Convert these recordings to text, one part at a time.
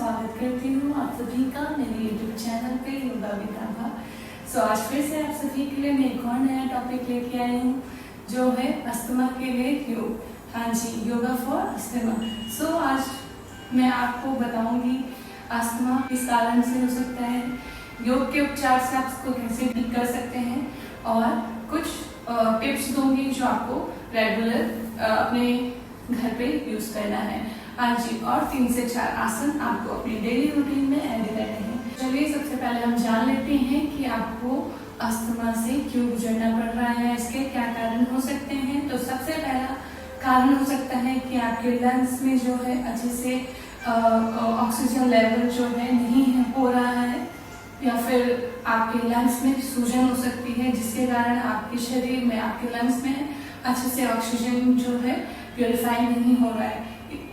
स्वागत करती हूँ आप सभी का मेरे YouTube चैनल पे योगा विकाभा। आज फिर से आप सभी के लिए मैं एक और नया टॉपिक लेके आई हूँ जो है अस्थमा के लिए योग। हाँ जी, योगा फॉर अस्थमा। आज मैं आपको बताऊंगी अस्थमा किस कारण से हो सकता है, योग के उपचार से आप इसको कैसे ठीक कर सकते हैं और कुछ टिप्स दूंगी जो आपको रेगुलर अपने घर पे यूज करना है। हाँ जी, और 3 से 4 आसन आपको अपनी डेली रूटीन में ऐड करने हैं। चलिए सबसे पहले हम जान लेते हैं कि आपको अस्थमा से क्यों गुजरना पड़ रहा है, इसके क्या कारण हो सकते हैं। तो सबसे पहला कारण हो सकता है कि आपके लंग्स में जो है अच्छे से ऑक्सीजन लेवल जो है नहीं हो रहा है, या फिर आपके लंग्स में सूजन हो सकती है जिसके कारण आपके शरीर में आपके लंग्स में अच्छे से ऑक्सीजन जो है प्योरीफाई नहीं हो रहा है।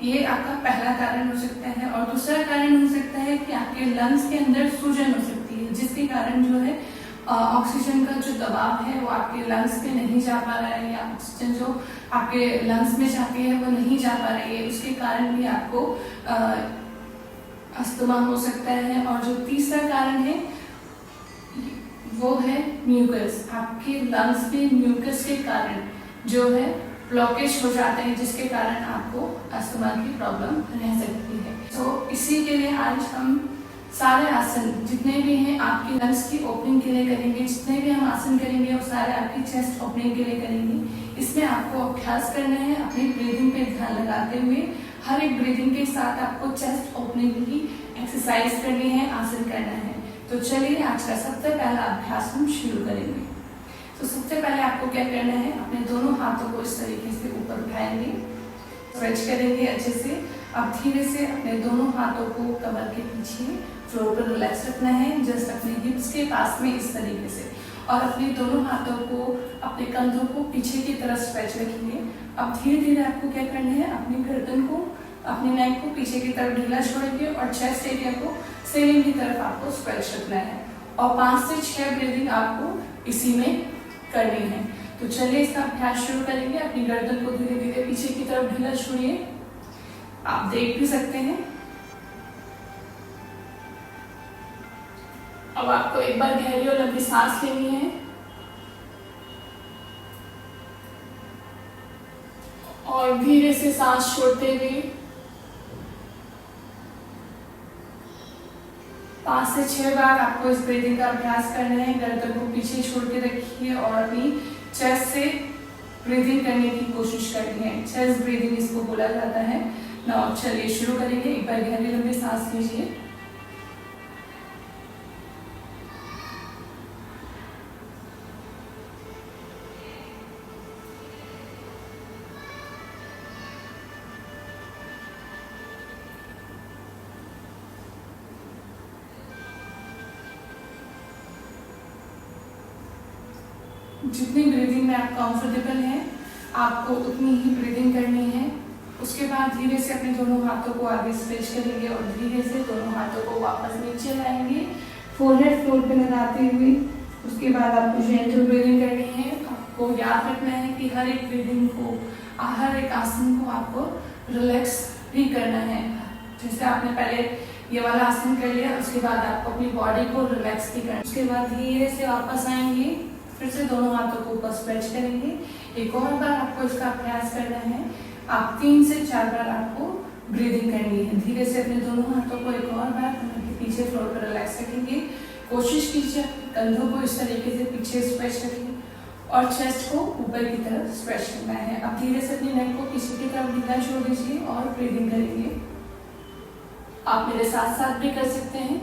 ये आपका पहला कारण हो सकता है। और दूसरा कारण हो सकता है कि आपके लंग्स के अंदर सूजन हो सकती है जिसके कारण जो है ऑक्सीजन का जो दबाव है वो आपके लंग्स पे नहीं जा पा रहा है, या ऑक्सीजन जो आपके लंग्स में जाती है वो नहीं जा पा रही है, उसके कारण भी आपको अस्थमा हो सकता है। और जो तीसरा कारण है वो है म्यूकस। आपके लंग्स में म्यूकस के कारण जो है ब्लॉकेज हो जाते हैं जिसके कारण आपको अस्थमा की प्रॉब्लम रह सकती है। तो इसी के लिए आज हम सारे आसन जितने भी हैं आपकी लंग्स की ओपनिंग के लिए करेंगे। जितने भी हम आसन करेंगे वो सारे आपकी चेस्ट ओपनिंग के लिए करेंगे। इसमें आपको अभ्यास करना है अपनी ब्रीदिंग पे ध्यान लगाते हुए। हर एक ब्रीदिंग के साथ आपको चेस्ट ओपनिंग की एक्सरसाइज करनी है, आसन करना है। तो चलिए आज का सबसे पहला अभ्यास हम शुरू करेंगे। तो सबसे पहले आपको क्या करना है, अपने दोनों हाथों को इस तरीके से ऊपर उठाएंगे, स्ट्रेच करेंगे अच्छे से। अब धीरे से अपने दोनों हाथों को कमर के पीछे फ्लोर पर रिलैक्स रखना है, जस्ट अपने हिप्स के पास में इस तरीके से। और अपने दोनों हाथों को अपने कंधों को पीछे की तरफ स्ट्रेच रखेंगे। अब धीरे धीरे आपको क्या करना है, अपनी गर्दन को अपने नेक को पीछे की तरफ ढीला छोड़ेंगे और चेस्ट एरिया को सेम की तरफ आपको स्ट्रेच रखना है। और 5 से 6 ब्रीदिंग आपको इसी में करनी है। तो चलिए इसका अभ्यास शुरू करेंगे। अपनी गर्दन को धीरे धीरे पीछे की तरफ ढीला छोड़िए, आप देख भी सकते हैं। अब आपको एक बार गहरी और लंबी सांस लेनी है और धीरे से सांस छोड़ते हुए 5 से 6 बार आपको इस ब्रीदिंग का अभ्यास करना है। गर्दन को पीछे छोड़ के रखिए और अपनी चेस्ट से ब्रीदिंग करने की कोशिश करनी है। चेस्ट ब्रीदिंग इसको बोला जाता है ना। चलिए शुरू करेंगे। एक बार गहरी लंबी सांस लीजिए, जितनी ब्रीदिंग में आप कंफर्टेबल हैं आपको उतनी ही ब्रीदिंग करनी है। उसके बाद धीरे से अपने दोनों हाथों को आगे स्ट्रेच करेंगे और धीरे से दोनों हाथों को वापस नीचे लाएंगे, फोरहेड फ्लोर पे लगाते हुए। उसके बाद आपको जेंटल ब्रीदिंग करनी है। आपको याद रखना है कि हर एक ब्रीदिंग को, हर एक आसन को आपको रिलैक्स भी करना है। जैसे आपने पहले ये वाला आसन कर लिया, उसके बाद आपको अपनी बॉडी को रिलैक्स भी करना है। उसके बाद धीरे से वापस आएंगे, फिर से दोनों हाथों को ऊपर स्ट्रेच करेंगे। एक और बार आपको इसका अभ्यास करना है। आप 3 से 4 बार आपको ब्रीदिंग करनी है। धीरे से अपने दोनों हाथों को एक और बार कमर के पीछे फ्लोर पर रिलैक्स रखेंगे। कोशिश कीजिए कंधों को इस तरीके से पीछे स्ट्रेच रखें और चेस्ट को ऊपर की तरफ स्ट्रेच करना है। अब धीरे से अपने नेक को पीछे की तरफ ढीला छोड़ दीजिए और ब्रीदिंग करेंगे। आप मेरे साथ साथ भी कर सकते हैं।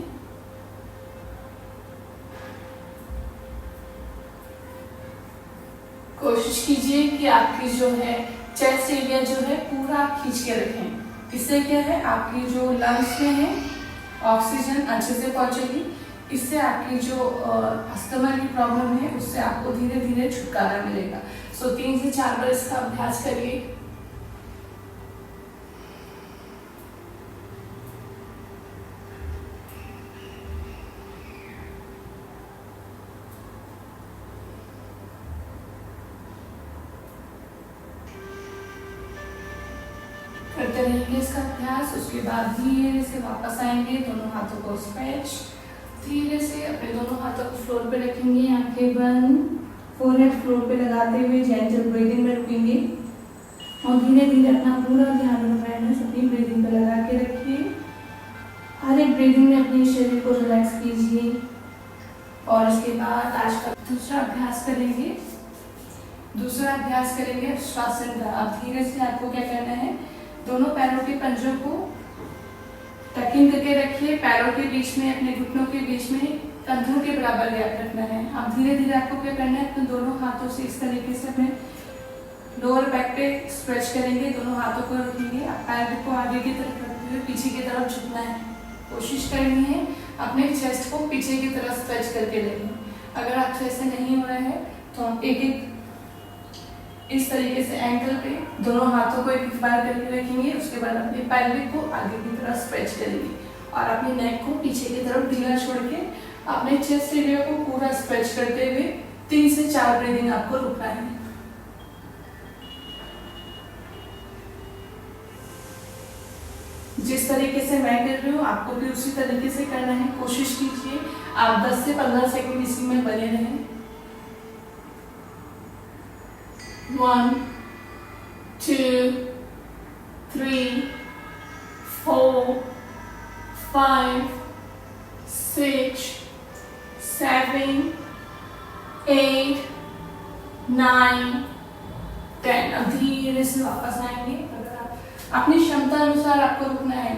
कोशिश कीजिए कि आपकी जो है चेस्ट एरिया जो है पूरा खींच के रखें। इससे क्या है, आपकी जो लंग्स में है ऑक्सीजन अच्छे से पहुंचेगी। इससे आपकी जो अस्थमा की प्रॉब्लम है उससे आपको धीरे धीरे छुटकारा मिलेगा। 3 से 4 बार इसका अभ्यास करिए। करते रहेंगे इसका अभ्यास। उसके बाद धीरे से वापस आएंगे, दोनों हाथों को स्ट्रेच, धीरे से अपने दोनों हाथों को फ्लोर पे रखेंगे, आंखें बंद, फोरहेड फ्लोर पे लगाते हुए जेंटल ब्रीदिंग में रुकेंगे और धीरे धीरे अपना पूरा ध्यान और अवेयरनेस अपनी ब्रीदिंग पे लगा के रखिए। हर एक ब्रीदिंग में अपने शरीर को रिलैक्स कीजिए। और इसके बाद आज का दूसरा अभ्यास करेंगे श्वासन का। अब धीरे से आपको क्या करना है, दोनों पैरों के पंजों को टकिंग करके रखिए, पैरों के बीच में, अपने घुटनों के बीच में कंधों के बराबर गैप रखना है। अब धीरे धीरे आपको क्या करना है, अपने दोनों हाथों से इस तरीके से अपने लोअर बैक पे स्ट्रेच करेंगे, दोनों हाथों को रखेंगे, पैर को आगे की तरफ रखते हुए पीछे की तरफ झुकना है। कोशिश करनी है अपने चेस्ट को पीछे की तरफ स्ट्रेच करके लेंगे। अगर आपसे ऐसे नहीं हो रहा है तो आप एक एक इस तरीके से एंकल पे दोनों हाथों को एक बार करके रखेंगे, उसके बाद अपने पैल्विक को आगे की तरफ स्ट्रेच करेंगे और अपने नेक को पीछे की तरफ ढीला छोड़ के अपने चेस्ट एरिया को पूरा स्ट्रेच करते हुए 3 से 4 ब्रीदिंग आपको रुकना है। जिस तरीके से मैं कर रही हूँ आपको भी उसी तरीके से करना है। कोशिश कीजिए आप 10 से 15 सेकंड इसी में बने रहें। 1 2 3 4 5 6 7 8 9 10। अब धीरे से वापस आएंगे। अगर आप अपनी क्षमता अनुसार आपको रुकना है,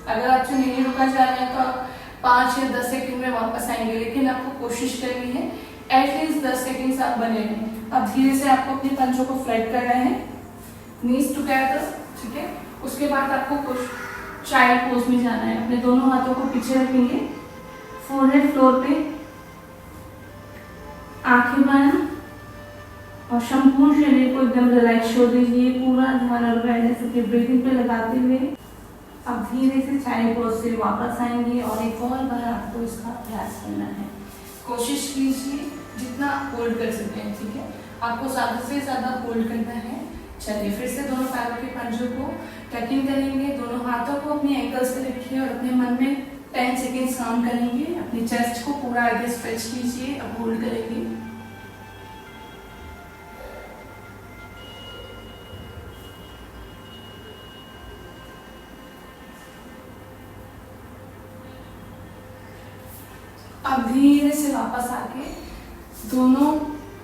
अगर आपसे नहीं रुका जा रहा है तो आप 5 या 10 सेकंड में वापस आएंगे, लेकिन आपको कोशिश करनी है एटलीस्ट 10 सेकंड आप बने रहें। अब धीरे से आपको अपने पंजों को फ्लैट करना है, नीज टुगेदर, ठीक है। उसके बाद आपको कुछ चाइल्ड पोज में जाना है। अपने दोनों हाथों को पीछे रखेंगे, फोरहेड फ्लोर पे, आंखें बंद और संपूर्ण शरीर को एकदम रिलैक्स छोड़ दीजिए। पूरा ध्यान और अवेयरनेस अपनी ब्रीथिंग पे लगाते हुए अब धीरे से चाइल्ड पोज से वापस आएंगे और एक और बार आपको इसका अभ्यास करना है। कोशिश कीजिए जितना आप होल्ड कर सकते हैं, ठीक है। आपको ज़्यादा से ज़्यादा होल्ड करना है। चलिए फिर से दोनों पैरों के पंजों को टकिंग करेंगे, दोनों हाथों को अपने एंकल्स पे रखिए और अपने मन में 10 सेकेंड्स काउंट करेंगे। अपनी चेस्ट को पूरा आगे स्ट्रेच कीजिए। अब होल्ड करेंगे। अब धीरे से वापस आके दोनों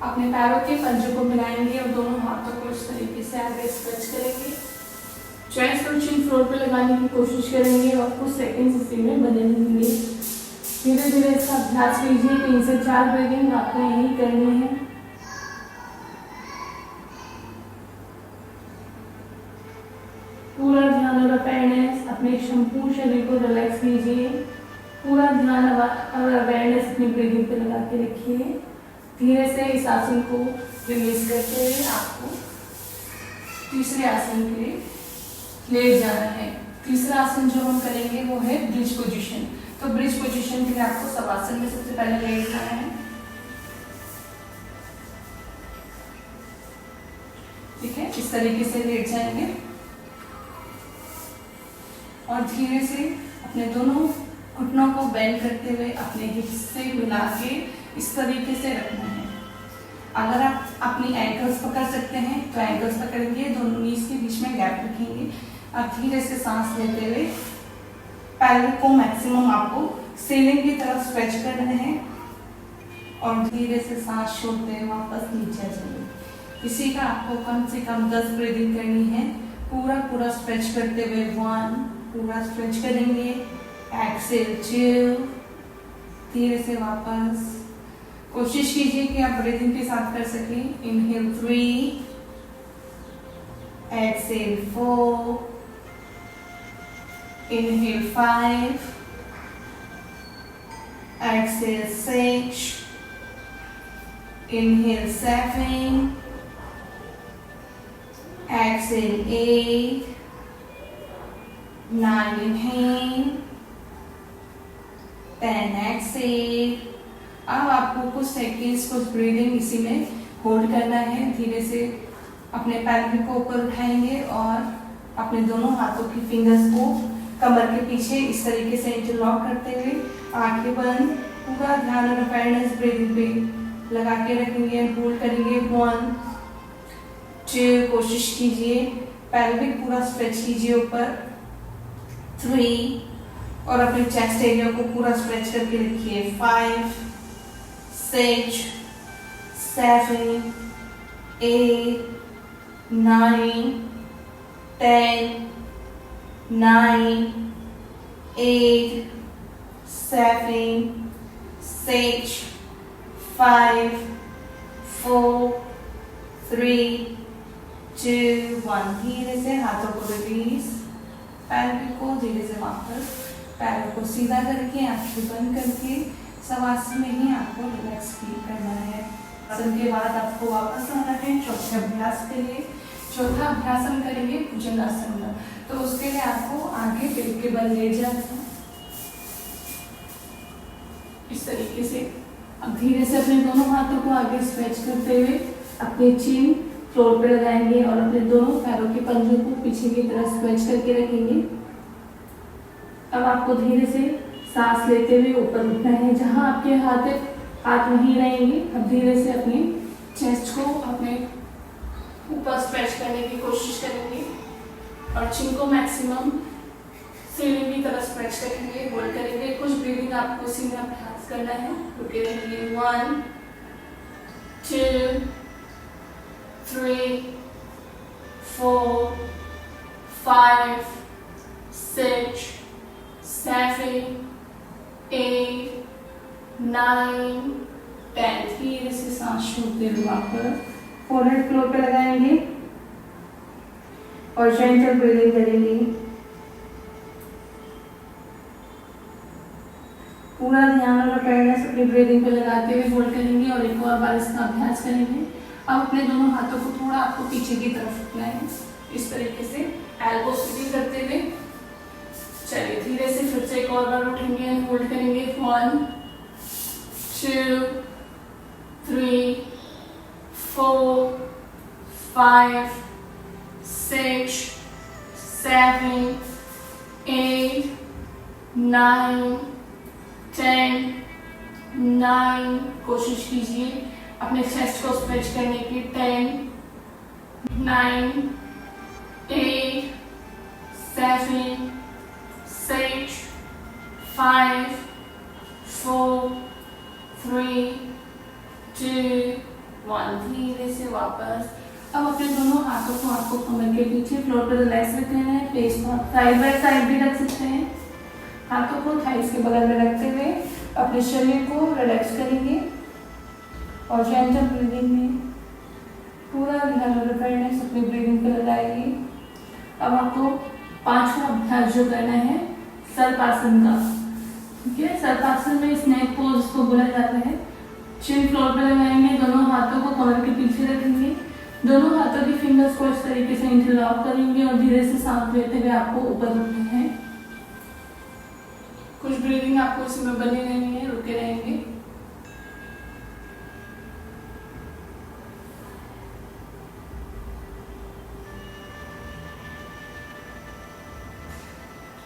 अपने पैरों के पंजों को मिलाएंगे और दोनों हाथों को इस तरीके से आगे स्ट्रेच करेंगे। चेस्ट और चिन फ्लोर पे लगाने की कोशिश करेंगे और कुछ सेकंड्स इसी में बने रहेंगे। धीरे धीरे इसका अभ्यास कीजिए। 3 से 4 ब्रीदिंग आपको यही करनी है। पूरा ध्यान और अवेयरनेस अपने संपूर्ण शरीर को रिलैक्स कीजिए। पूरा ध्यान और अवेयरनेस अपनी ब्रीदिंग पे लगा के रखिए। धीरे से इस आसन को रिलीज करते हुए आपको तीसरे आसन के लिए लेट जाना है। तीसरा आसन जो हम करेंगे वो है ब्रिज पोजीशन। तो ब्रिज पोजीशन के लिए आपको शवासन में सबसे पहले लेट जाना है, ठीक है। इस तरीके से लेट जाएंगे और धीरे से अपने दोनों घुटनों को बेंड करते हुए अपने हिप्स से मिला के इस तरीके से रखना है। अगर आप अपनी एंकल्स पकड़ सकते हैं तो एंकल्स पकड़ेंगे, दोनों नीज के बीच में गैप रखेंगे। अब धीरे से सांस लेते हुए पैल्विक को मैक्सिमम आपको सीलिंग की तरफ स्ट्रेच करना है और धीरे से सांस छोड़ते हुए वापस नीचे जाइए। इसी का आपको कम से कम 10 ब्रीदिंग करनी है। पूरा स्ट्रेच करते हुए 1, पूरा स्ट्रेच करेंगे, एक्सेल 2, धीरे से वापस। कोशिश कीजिए कि आप ब्रीदिंग के साथ कर सकें। Inhale 3, exhale 4, inhale 5, exhale 6, inhale 7, exhale 8, 9 inhale, 10 exhale. अब आपको कुछ सेकेंड्स कुछ ब्रीदिंग इसी में होल्ड करना है। धीरे से अपने पैल्विक को ऊपर उठाएंगे और अपने दोनों हाथों की फिंगर्स को कमर के पीछे इस तरीके से इंटरलॉक करते हुए आंखें बंद, पूरा ध्यान और अवेयरनेस ब्रीदिंग पे लगा के रखेंगे, होल्ड करेंगे 1 2, कोशिश कीजिए, पेल्विक पूरा स्ट्रेच कीजिए ऊपर 3 और अपने चेस्ट एरिया को पूरा स्ट्रेच करके रखिए 5 6 7 8 9 10 9 8 7 6 5 4 3 2 1। धीरे से हाथों को रिलीज, पैर को धीरे से वापस, पैरों को सीधा करके आंखें बंद करके शवासन में ही आपको रिलैक्स फील करना है। आसन के बाद आपको वापस आना है चौथे अभ्यास के लिए। चौथा अभ्यास हम करेंगे भुजंगासन का, तो उसके लिए आपको आगे पेट के बल लेट जाना है इस तरीके से। अब धीरे से अपने दोनों हाथों को आगे स्ट्रेच करते हुए अपने चिन फ्लोर पे लगाएंगे और अपने दोनों पैरों के पंजों को पीछे की तरफ स्ट्रेच करके रखेंगे। अब आपको धीरे से सांस लेते हुए ऊपर उठना है, जहां आपके हाथ वहीं रहेंगे। अब धीरे से अपने चेस्ट को अपने ऊपर स्ट्रेच करने की कोशिश करेंगे और चिन को मैक्सिमम सीढ़ी की तरफ स्ट्रेच करेंगे, होल्ड करेंगे। कुछ ब्रीदिंग आपको इसी में अभ्यास करना है, रुके रहिए 1 2 3 4 5 6 7 8 9 10। धीरे से सांस छोड़ते हुए वापस फोरहेड फ्लोर पे लगाएंगे और जेंटल ब्रीदिंग करेंगे। पूरा ध्यान और अवेयरनेस अपनी ब्रीदिंग पे लगाते हुए होल्ड करेंगे और एक और बार इसका अभ्यास करेंगे। अब अपने दोनों हाथों को थोड़ा आपको पीछे की तरफ रखना है इस तरीके से, एल्बो सीधी करते हुए। चलिए धीरे से फिर से एक और बार उठेंगे, होल्ड करेंगे 1 2 3 4 5 6 7 8 9 10 9। कोशिश कीजिए अपने चेस्ट को स्ट्रेच करने की। 10 9 8 7 6 5 4 3 2 1। धीरे से वापस। अब अपने दोनों हाथों को आपको कमर के पीछे फ्लोर पर रिलैक्स रखना है। फेस को साइड बाय साइड भी रख सकते हैं। हाथों को थाइस के बगल में रखते हुए अपने शरीर को रिलैक्स करेंगे और जेंटल ब्रीदिंग में पूरा ध्यान और अवेयरनेस अपनी ब्रीदिंग पर लगाएंगे। अब आपको पांचवा अभ्यास जो करना है सर्पासन का, ठीक है। सर्पासन में स्नेक पोज को बोला जाता है। चिन फ्लोर पर लगाएंगे, दोनों हाथों को कमर के पीछे रखेंगे, दोनों हाथों की फिंगर्स को इस तरीके से इंटरलॉक करेंगे और धीरे से सांस लेते हुए आपको ऊपर उठना है। कुछ ब्रीदिंग आपको इसमें बनी रहनी है, रुके रहेंगे।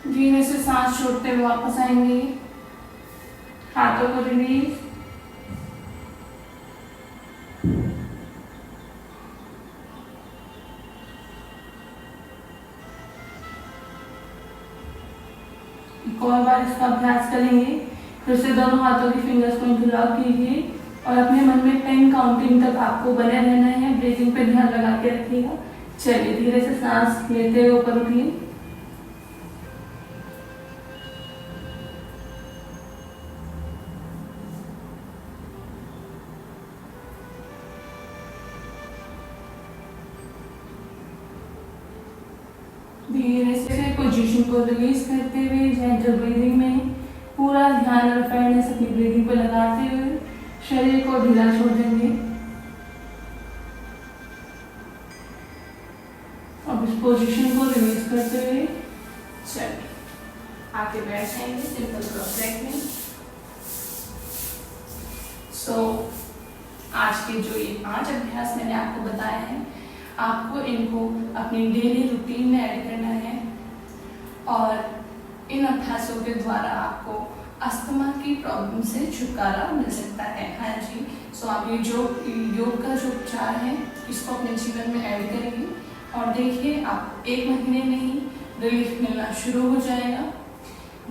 धीरे से सांस छोड़ते हुए वापस आएंगे, हाथों को रिलीज। एक और बार इसका अभ्यास करेंगे। फिर से दोनों हाथों की फिंगर्स को इंटरलॉक कीजिए और अपने मन में 10 काउंटिंग तक आपको बने रहना है। ब्रीदिंग पे ध्यान लगा के रखिएगा। चलिए धीरे से सांस लेते हुए ऊपर उठिए। धीरे से पोजीशन को रिलीज करते हुए जेंटल ब्रीदिंग में पूरा ध्यान और अवेयरनेस अपनी ब्रीदिंग पर लगाते हुए शरीर को ढीला छोड़ देंगे। अब इस पोजीशन को रिलीज करते हुए चलिए आके बैठ जाएंगे सिंपल क्रॉस में। आज के जो ये 5 अभ्यास मैंने आपको बताए हैं, आपको इनको अपनी डेली रूटीन में ऐड करना है और इन अभ्यासों के द्वारा आपको अस्थमा की प्रॉब्लम से छुटकारा मिल सकता है। हाँ जी, सो आप ये जो योग का जो उपचार है इसको अपने जीवन में ऐड करेंगे और देखिए आप 1 महीने में ही रिलीफ मिलना शुरू हो जाएगा।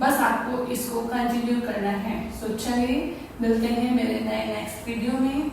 बस आपको इसको कंटिन्यू करना है। सो चलिए मिलते हैं मेरे नए नेक्स्ट वीडियो में।